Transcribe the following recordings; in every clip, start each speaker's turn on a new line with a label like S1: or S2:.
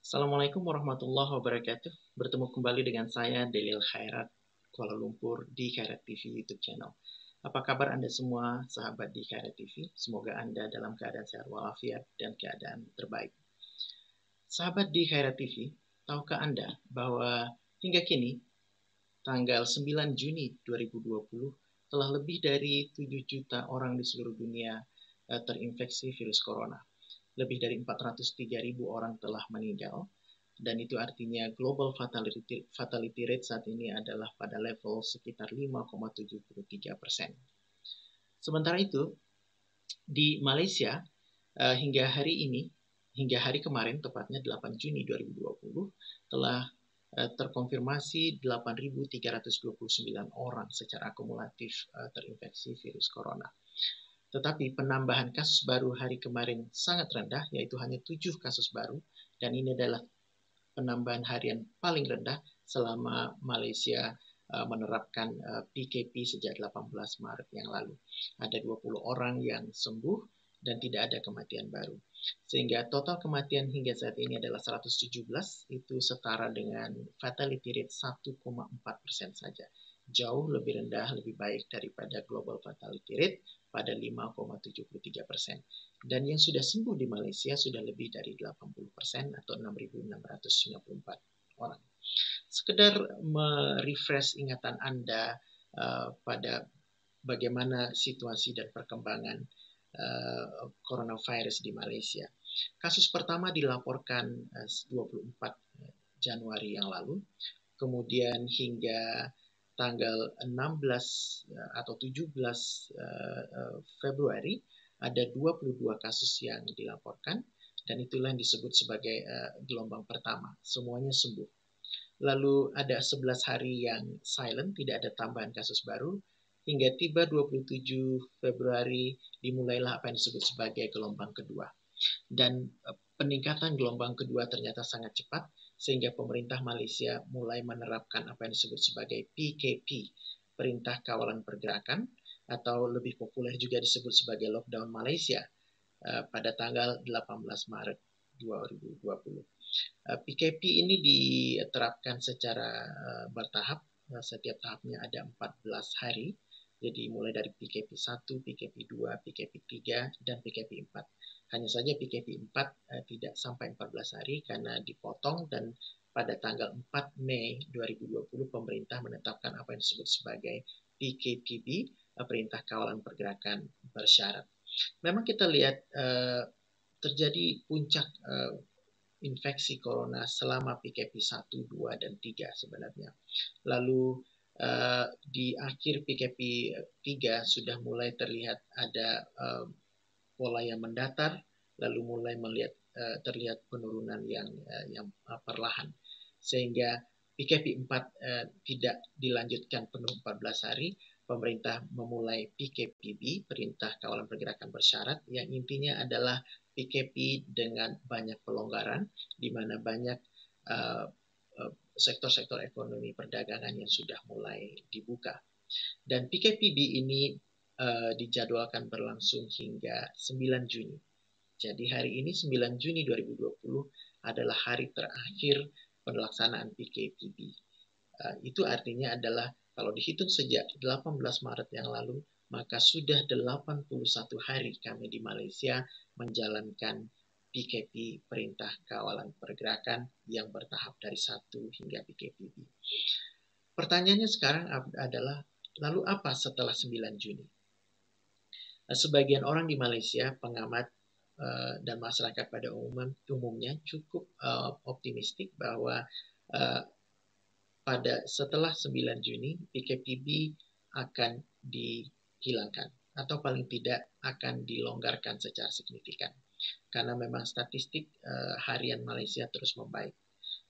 S1: Assalamualaikum warahmatullahi wabarakatuh. Bertemu kembali dengan saya, Delil Khairat, Kuala Lumpur di Khairat TV YouTube channel. Apa kabar Anda semua, sahabat di Khairat TV? Semoga Anda dalam keadaan sehat walafiat dan keadaan terbaik. Sahabat di Khairat TV, tahukah Anda bahwa hingga kini, tanggal 9 Juni 2020, telah lebih dari 7 juta orang di seluruh dunia terinfeksi virus corona. Lebih dari 403.000 orang telah meninggal, dan itu artinya global fatality rate saat ini adalah pada level sekitar 5,73%. Sementara itu, di Malaysia hingga hari kemarin, tepatnya 8 Juni 2020, telah terkonfirmasi 8.329 orang secara akumulatif terinfeksi virus corona. Tetapi penambahan kasus baru hari kemarin sangat rendah, yaitu hanya 7 kasus baru, dan ini adalah penambahan harian paling rendah selama Malaysia menerapkan PKP sejak 18 Maret yang lalu. Ada 20 orang yang sembuh dan tidak ada kematian baru. Sehingga total kematian hingga saat ini adalah 117, itu setara dengan fatality rate 1,4% saja. Jauh lebih rendah, lebih baik daripada global fatality rate pada 5,73%. Dan yang sudah sembuh di Malaysia sudah lebih dari 80% atau 6.694 orang. Sekedar merefresh ingatan Anda pada bagaimana situasi dan perkembangan coronavirus di Malaysia. Kasus pertama dilaporkan 24 Januari yang lalu, kemudian hingga tanggal 16 atau 17 Februari ada 22 kasus yang dilaporkan, dan itulah yang disebut sebagai gelombang pertama. Semuanya sembuh. Lalu ada 11 hari yang silent, tidak ada tambahan kasus baru, hingga tiba 27 Februari dimulailah apa yang disebut sebagai gelombang kedua. Dan peningkatan gelombang kedua ternyata sangat cepat, sehingga pemerintah Malaysia mulai menerapkan apa yang disebut sebagai PKP, Perintah Kawalan Pergerakan, atau lebih populer juga disebut sebagai Lockdown Malaysia, pada tanggal 18 Maret 2020. PKP ini diterapkan secara bertahap, setiap tahapnya ada 14 hari, jadi mulai dari PKP 1, PKP 2, PKP 3, dan PKP 4. Hanya saja PKP 4 tidak sampai 14 hari karena dipotong, dan pada tanggal 4 Mei 2020 pemerintah menetapkan apa yang disebut sebagai PKPB, Perintah Kawalan Pergerakan Bersyarat. Memang kita lihat terjadi puncak infeksi corona selama PKP 1, 2, dan 3 sebenarnya. Lalu di akhir PKP 3 sudah mulai terlihat ada pola yang mendatar, lalu mulai terlihat penurunan yang perlahan. Sehingga PKP 4 tidak dilanjutkan penuh 14 hari, pemerintah memulai PKPB, Perintah Kawalan Pergerakan Bersyarat, yang intinya adalah PKP dengan banyak pelonggaran, di mana banyak sektor-sektor ekonomi perdagangan yang sudah mulai dibuka. Dan PKPB ini dijadwalkan berlangsung hingga 9 Juni. Jadi hari ini 9 Juni 2020 adalah hari terakhir pelaksanaan PKPB. Itu artinya adalah kalau dihitung sejak 18 Maret yang lalu, maka sudah 81 hari kami di Malaysia menjalankan PKP, Perintah Kawalan Pergerakan, yang bertahap dari 1 hingga PKPB. Pertanyaannya sekarang adalah, lalu apa setelah 9 Juni? Sebagian orang di Malaysia, pengamat dan masyarakat pada umumnya cukup optimistik bahwa pada setelah 9 Juni PKPB akan dihilangkan, atau paling tidak akan dilonggarkan secara signifikan, karena memang statistik harian Malaysia terus membaik.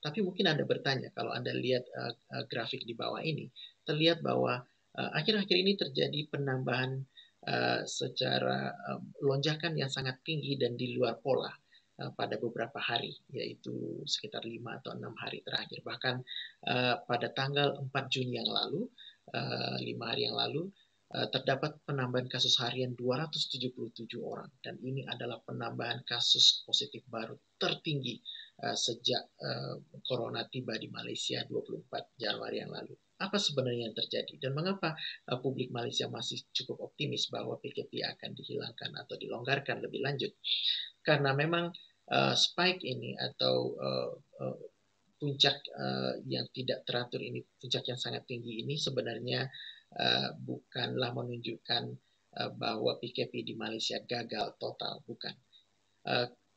S1: Tapi mungkin Anda bertanya, kalau Anda lihat grafik di bawah ini, terlihat bahwa akhir-akhir ini terjadi penambahan secara lonjakan yang sangat tinggi dan di luar pola pada beberapa hari, yaitu sekitar 5 atau 6 hari terakhir. Bahkan pada tanggal 4 Juni yang lalu, 5 hari yang lalu, terdapat penambahan kasus harian 277 orang, dan ini adalah penambahan kasus positif baru tertinggi sejak corona tiba di Malaysia 24 Januari yang lalu. Apa sebenarnya yang terjadi dan mengapa publik Malaysia masih cukup optimis bahwa PKP akan dihilangkan atau dilonggarkan lebih lanjut? Karena memang spike ini atau puncak yang tidak teratur ini, puncak yang sangat tinggi ini sebenarnya bukanlah menunjukkan bahwa PKP di Malaysia gagal total, bukan.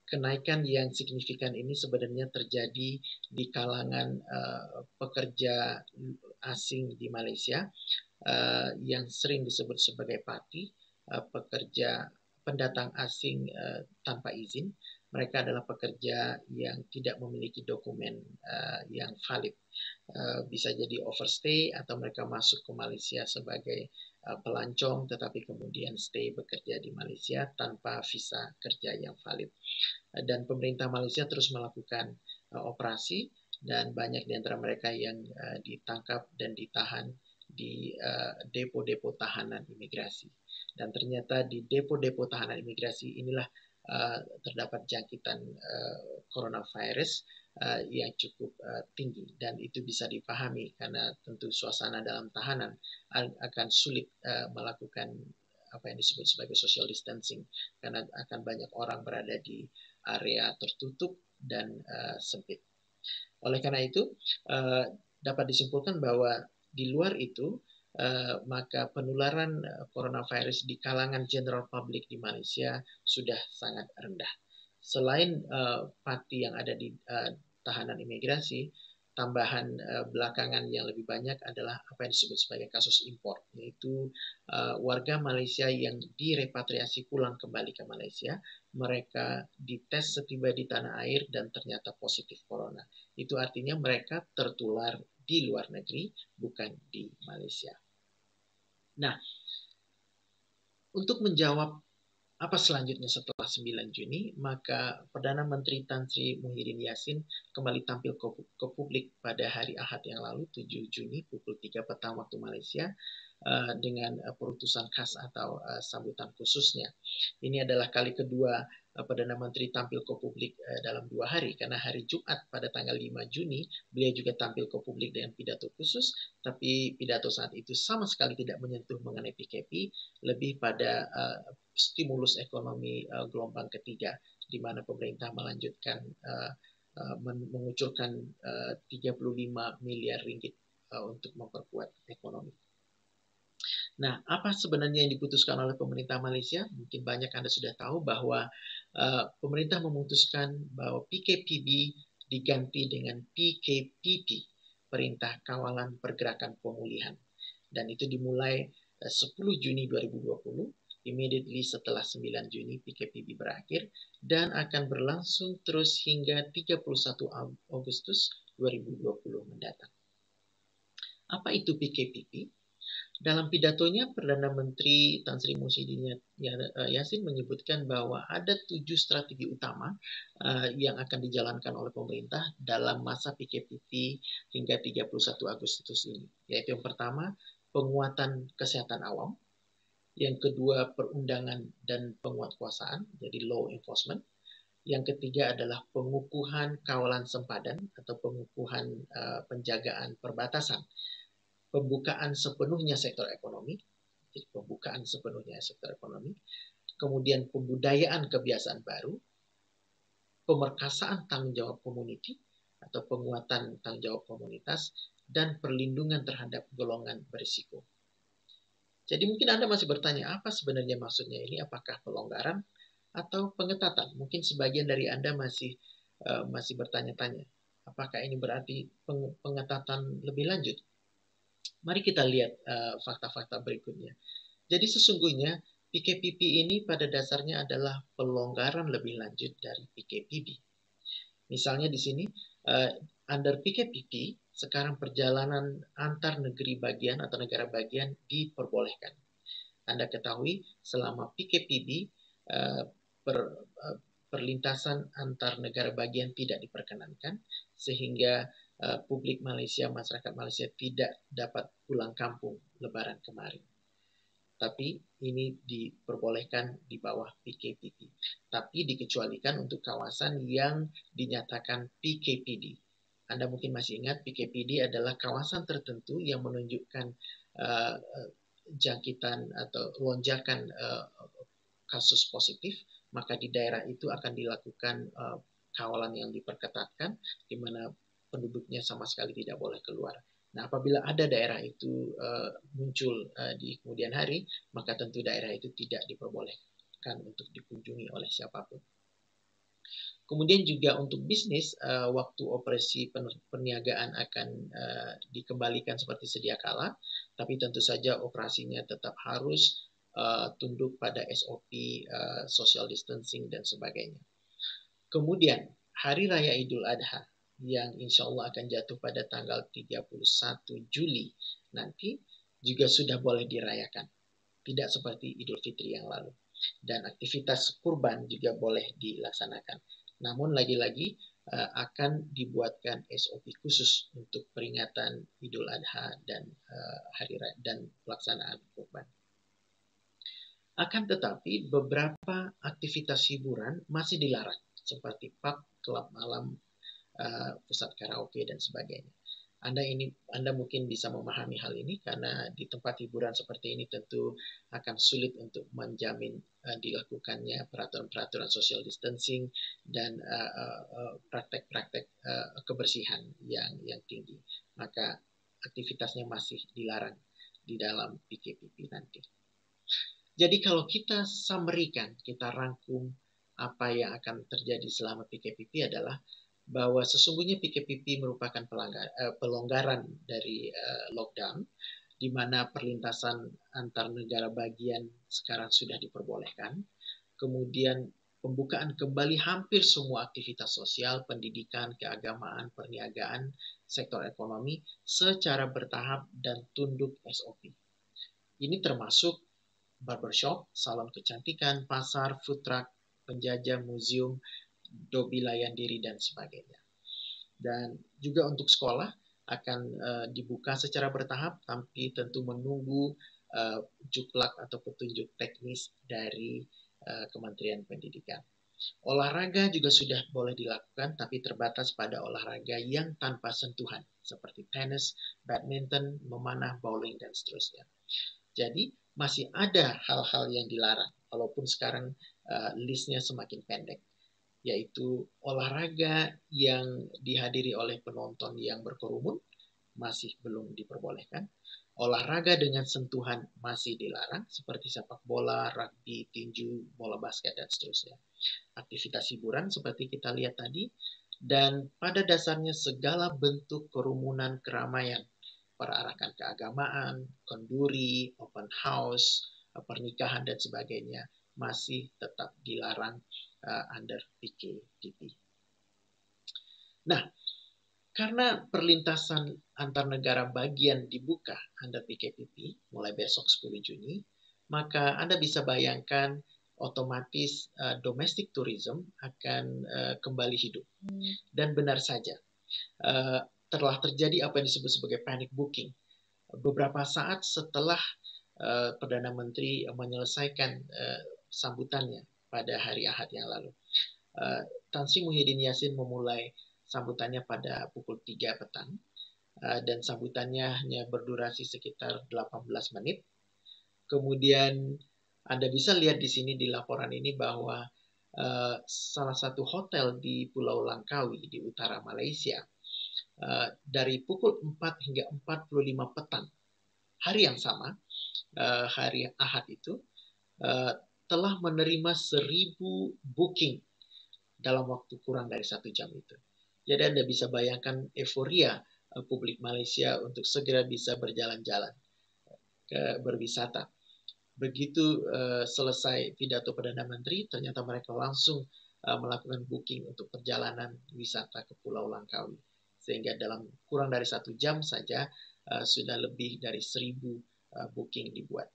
S1: Kenaikan yang signifikan ini sebenarnya terjadi di kalangan pekerja asing di Malaysia yang sering disebut sebagai PATI, pekerja pendatang asing tanpa izin. Mereka adalah pekerja yang tidak memiliki dokumen yang valid. Bisa jadi overstay atau mereka masuk ke Malaysia sebagai pelancong tetapi kemudian stay bekerja di Malaysia tanpa visa kerja yang valid. Dan pemerintah Malaysia terus melakukan operasi dan banyak di antara mereka yang ditangkap dan ditahan di depo-depo tahanan imigrasi. Dan ternyata di depo-depo tahanan imigrasi inilah terdapat jangkitan coronavirus yang cukup tinggi, dan itu bisa dipahami karena tentu suasana dalam tahanan akan sulit melakukan apa yang disebut sebagai social distancing karena akan banyak orang berada di area tertutup dan sempit. Oleh karena itu dapat disimpulkan bahwa di luar itu maka penularan coronavirus di kalangan general public di Malaysia sudah sangat rendah. Selain PATI yang ada di tahanan imigrasi, tambahan belakangan yang lebih banyak adalah apa yang disebut sebagai kasus impor, yaitu warga Malaysia yang direpatriasi pulang kembali ke Malaysia, mereka dites setiba di tanah air dan ternyata positif corona. Itu artinya mereka tertular di luar negeri, bukan di Malaysia. Nah, untuk menjawab apa selanjutnya setelah 9 Juni, maka Perdana Menteri Tan Sri Muhyiddin Yassin kembali tampil ke publik pada hari Ahad yang lalu, 7 Juni, pukul 3 petang waktu Malaysia, dengan perutusan khas atau sambutan khususnya. Ini adalah kali kedua Perdana Menteri tampil ke publik dalam 2 hari, karena hari Jumat pada tanggal 5 Juni beliau juga tampil ke publik dengan pidato khusus, tapi pidato saat itu sama sekali tidak menyentuh mengenai PKP, lebih pada stimulus ekonomi gelombang ketiga, di mana pemerintah melanjutkan mengucurkan 35 miliar ringgit untuk memperkuat ekonomi. Nah, apa sebenarnya yang diputuskan oleh pemerintah Malaysia? Mungkin banyak Anda sudah tahu bahwa pemerintah memutuskan bahwa PKPB diganti dengan PKPP, Perintah Kawalan Pergerakan Pemulihan. Dan itu dimulai 10 Juni 2020, immediately setelah 9 Juni PKPB berakhir, dan akan berlangsung terus hingga 31 Agustus 2020 mendatang. Apa itu PKPP? Dalam pidatonya, Perdana Menteri Tan Sri Muhyiddin Yassin menyebutkan bahwa ada 7 strategi utama yang akan dijalankan oleh pemerintah dalam masa PKPP hingga 31 Agustus ini. Yaitu yang pertama, penguatan kesehatan awam. Yang kedua, perundangan dan penguatkuasaan, jadi law enforcement. Yang ketiga adalah pengukuhan kawalan sempadan atau pengukuhan penjagaan perbatasan. Pembukaan sepenuhnya sektor ekonomi, jadi pembukaan sepenuhnya sektor ekonomi, kemudian pembudayaan kebiasaan baru, pemerkasaan tanggung jawab community atau penguatan tanggung jawab komunitas, dan perlindungan terhadap golongan berisiko. Jadi mungkin Anda masih bertanya, apa sebenarnya maksudnya ini? Apakah pelonggaran atau pengetatan? Mungkin sebagian dari Anda masih bertanya-tanya, apakah ini berarti pengetatan lebih lanjut? Mari kita lihat fakta-fakta berikutnya. Jadi sesungguhnya PKPP ini pada dasarnya adalah pelonggaran lebih lanjut dari PKPB. Misalnya di sini, under PKPP, sekarang perjalanan antar negeri bagian atau negara bagian diperbolehkan. Anda ketahui selama PKPB, perlintasan antar negara bagian tidak diperkenankan, sehingga publik Malaysia, masyarakat Malaysia tidak dapat pulang kampung Lebaran kemarin. tapi ini diperbolehkan di bawah PKPP. Tapi dikecualikan untuk kawasan yang dinyatakan PKPD. Anda mungkin masih ingat PKPD adalah kawasan tertentu yang menunjukkan jangkitan atau lonjakan kasus positif, maka di daerah itu akan dilakukan kawalan yang diperketatkan, di mana penduduknya sama sekali tidak boleh keluar. Nah, apabila ada daerah itu muncul di kemudian hari, maka tentu daerah itu tidak diperbolehkan untuk dikunjungi oleh siapapun. Kemudian juga untuk bisnis, waktu operasi perniagaan akan dikembalikan seperti sedia kala, tapi tentu saja operasinya tetap harus tunduk pada SOP, social distancing, dan sebagainya. Kemudian, Hari Raya Idul Adha yang insya Allah akan jatuh pada tanggal 31 Juli nanti juga sudah boleh dirayakan. Tidak seperti Idul Fitri yang lalu. Dan aktivitas kurban juga boleh dilaksanakan. Namun lagi-lagi akan dibuatkan SOP khusus untuk peringatan Idul Adha dan Hari Raya dan pelaksanaan kurban. Akan tetapi beberapa aktivitas hiburan masih dilarang, seperti pub, klub malam, pusat karaoke, dan sebagainya. Anda mungkin bisa memahami hal ini karena di tempat hiburan seperti ini tentu akan sulit untuk menjamin dilakukannya peraturan-peraturan social distancing dan praktek-praktek kebersihan yang tinggi. Maka aktivitasnya masih dilarang di dalam PKPP nanti. Jadi kalau kita summary-kan, kita rangkum apa yang akan terjadi selama PKPP adalah bahwa sesungguhnya PKPP merupakan pelonggaran dari lockdown, di mana perlintasan antar negara bagian sekarang sudah diperbolehkan. Kemudian pembukaan kembali hampir semua aktivitas sosial, pendidikan, keagamaan, perniagaan, sektor ekonomi secara bertahap dan tunduk SOP. Ini termasuk barbershop, salon kecantikan, pasar, food truck, penjajah, museum, dobi layan diri, dan sebagainya. Dan juga untuk sekolah akan dibuka secara bertahap, tapi tentu menunggu juklak atau petunjuk teknis dari Kementerian Pendidikan. Olahraga juga sudah boleh dilakukan, tapi terbatas pada olahraga yang tanpa sentuhan, seperti tenis, badminton, memanah, bowling, dan seterusnya. Jadi masih ada hal-hal yang dilarang, walaupun sekarang listnya semakin pendek, yaitu olahraga yang dihadiri oleh penonton yang berkerumun masih belum diperbolehkan. Olahraga dengan sentuhan masih dilarang, seperti sepak bola, rugby, tinju, bola basket, dan seterusnya. Aktivitas hiburan seperti kita lihat tadi, dan pada dasarnya segala bentuk kerumunan keramaian, perarakan keagamaan, kenduri, open house, pernikahan, dan sebagainya masih tetap dilarang under PKPP. Nah, karena perlintasan antar negara bagian dibuka under PKPP mulai besok 10 Juni, maka Anda bisa bayangkan otomatis domestic tourism akan kembali hidup. Dan benar saja, telah terjadi apa yang disebut sebagai panic booking. Beberapa saat setelah Perdana Menteri menyelesaikan sambutannya pada hari Ahad yang lalu, Tan Sri Muhyiddin Yassin memulai sambutannya pada pukul 3 petang, dan sambutannya hanya berdurasi sekitar 18 menit. Kemudian Anda bisa lihat di sini di laporan ini bahwa salah satu hotel di Pulau Langkawi di utara Malaysia, dari pukul 4 hingga 45 petang, hari yang sama, hari Ahad itu, telah menerima 1.000 booking dalam waktu kurang dari 1 jam itu. Jadi Anda bisa bayangkan euforia publik Malaysia untuk segera bisa berjalan-jalan, berwisata. Begitu selesai pidato Perdana Menteri, ternyata mereka langsung melakukan booking untuk perjalanan wisata ke Pulau Langkawi. Sehingga dalam kurang dari 1 jam saja sudah lebih dari 1.000 booking dibuat.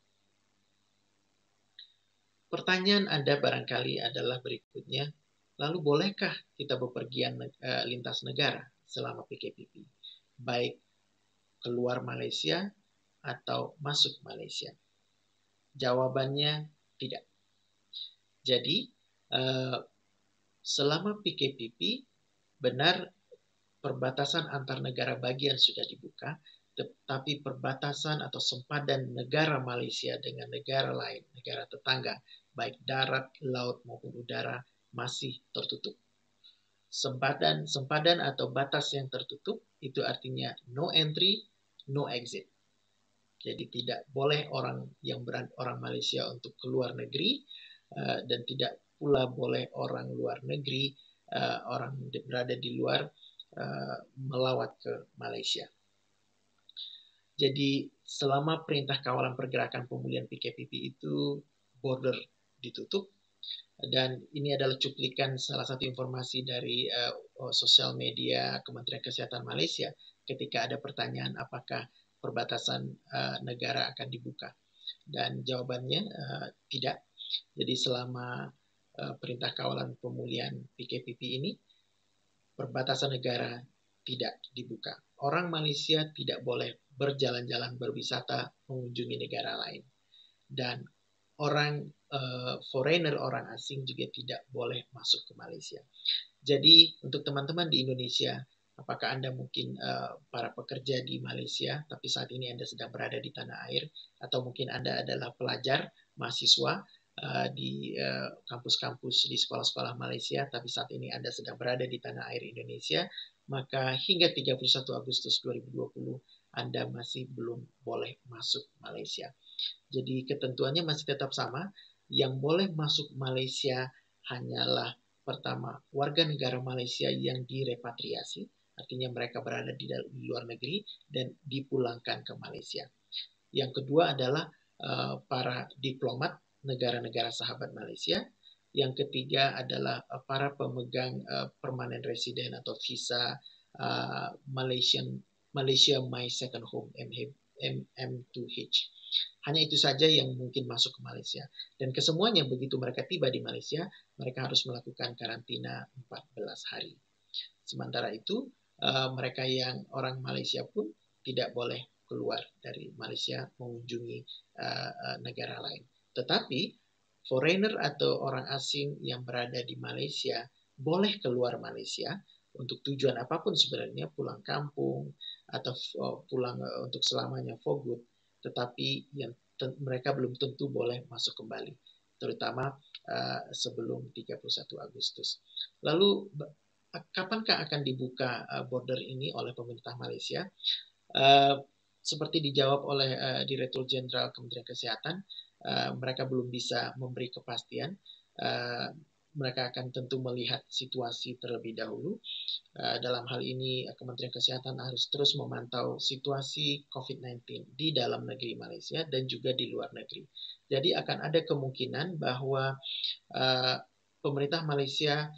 S1: Pertanyaan Anda barangkali adalah berikutnya, lalu bolehkah kita bepergian lintas negara selama PKPP? Baik keluar Malaysia atau masuk Malaysia? Jawabannya tidak. Jadi selama PKPP benar perbatasan antar negara bagian sudah dibuka, tetapi perbatasan atau sempadan negara Malaysia dengan negara lain, negara tetangga, baik darat, laut maupun udara masih tertutup. Sempadan atau batas yang tertutup itu artinya no entry, no exit. Jadi tidak boleh orang Malaysia untuk keluar negeri dan tidak pula boleh orang luar negeri, orang berada di luar melawat ke Malaysia. Jadi selama perintah kawalan pergerakan pemulihan PKPP itu border ditutup. Dan ini adalah cuplikan salah satu informasi dari sosial media Kementerian Kesehatan Malaysia ketika ada pertanyaan apakah perbatasan negara akan dibuka. Dan jawabannya tidak. Jadi selama perintah kawalan pemulihan PKPP ini, perbatasan negara tidak dibuka. Orang Malaysia tidak boleh berjalan-jalan berwisata mengunjungi negara lain. Dan orang foreigner, orang asing juga tidak boleh masuk ke Malaysia. Jadi untuk teman-teman di Indonesia, apakah Anda mungkin para pekerja di Malaysia, tapi saat ini Anda sedang berada di tanah air, atau mungkin Anda adalah pelajar, mahasiswa di kampus-kampus di sekolah-sekolah Malaysia, tapi saat ini Anda sedang berada di tanah air Indonesia, maka hingga 31 Agustus 2020 Anda masih belum boleh masuk Malaysia. Jadi ketentuannya masih tetap sama. Yang boleh masuk Malaysia hanyalah pertama, warga negara Malaysia yang direpatriasi, artinya mereka berada di luar negeri dan dipulangkan ke Malaysia. Yang kedua adalah para diplomat negara-negara sahabat Malaysia. Yang ketiga adalah para pemegang permanent resident atau visa Malaysia My Second Home MM2H. Hanya itu saja yang mungkin masuk ke Malaysia. Dan kesemuanya begitu mereka tiba di Malaysia, mereka harus melakukan karantina 14 hari. Sementara itu, mereka yang orang Malaysia pun tidak boleh keluar dari Malaysia mengunjungi negara lain. Tetapi, foreigner atau orang asing yang berada di Malaysia boleh keluar Malaysia untuk tujuan apapun sebenarnya, pulang kampung atau pulang untuk selamanya for good. Tetapi yang mereka belum tentu boleh masuk kembali, terutama sebelum 31 Agustus. Lalu, kapankah akan dibuka border ini oleh pemerintah Malaysia? Seperti dijawab oleh Direktur Jenderal Kementerian Kesehatan, mereka belum bisa memberi kepastian. Mereka akan tentu melihat situasi terlebih dahulu. Dalam hal ini, Kementerian Kesehatan harus terus memantau situasi COVID-19 di dalam negeri Malaysia dan juga di luar negeri. Jadi akan ada kemungkinan bahwa pemerintah Malaysia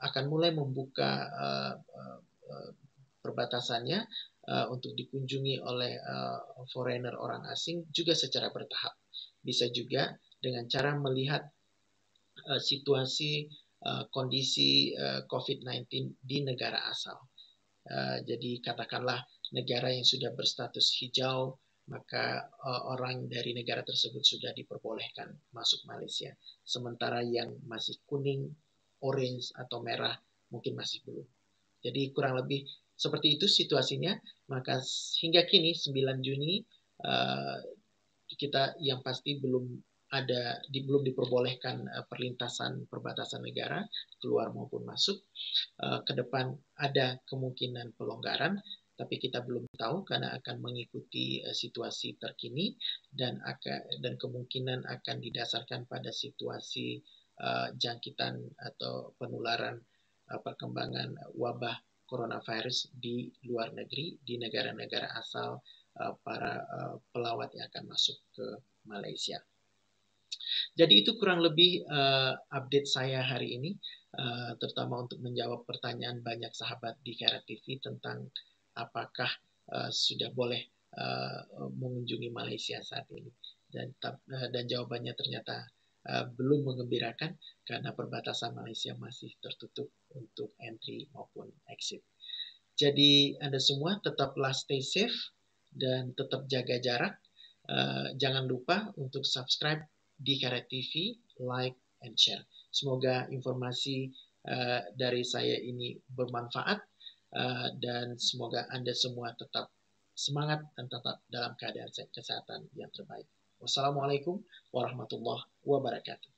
S1: akan mulai membuka perbatasannya untuk dikunjungi oleh foreigner, orang asing, juga secara bertahap. Bisa juga dengan cara melihat situasi kondisi COVID-19 di negara asal. Jadi katakanlah negara yang sudah berstatus hijau, maka orang dari negara tersebut sudah diperbolehkan masuk Malaysia. Sementara yang masih kuning, orange, atau merah mungkin masih belum. Jadi kurang lebih seperti itu situasinya. Maka hingga kini 9 Juni kita yang pasti belum diperbolehkan perlintasan perbatasan negara keluar maupun masuk. Ke depan ada kemungkinan pelonggaran, tapi kita belum tahu karena akan mengikuti situasi terkini dan kemungkinan akan didasarkan pada situasi jangkitan atau penularan perkembangan wabah coronavirus di luar negeri, di negara-negara asal para pelawat yang akan masuk ke Malaysia. Jadi itu kurang lebih update saya hari ini, terutama untuk menjawab pertanyaan banyak sahabat di Kera TV tentang apakah sudah boleh mengunjungi Malaysia saat ini. Dan jawabannya ternyata belum mengembirakan karena perbatasan Malaysia masih tertutup untuk entry maupun exit. Jadi Anda semua tetaplah stay safe dan tetap jaga jarak. Jangan lupa untuk subscribe di Karet TV, like, and share. Semoga informasi dari saya ini bermanfaat dan semoga Anda semua tetap semangat dan tetap dalam keadaan kesehatan yang terbaik. Wassalamualaikum warahmatullahi wabarakatuh.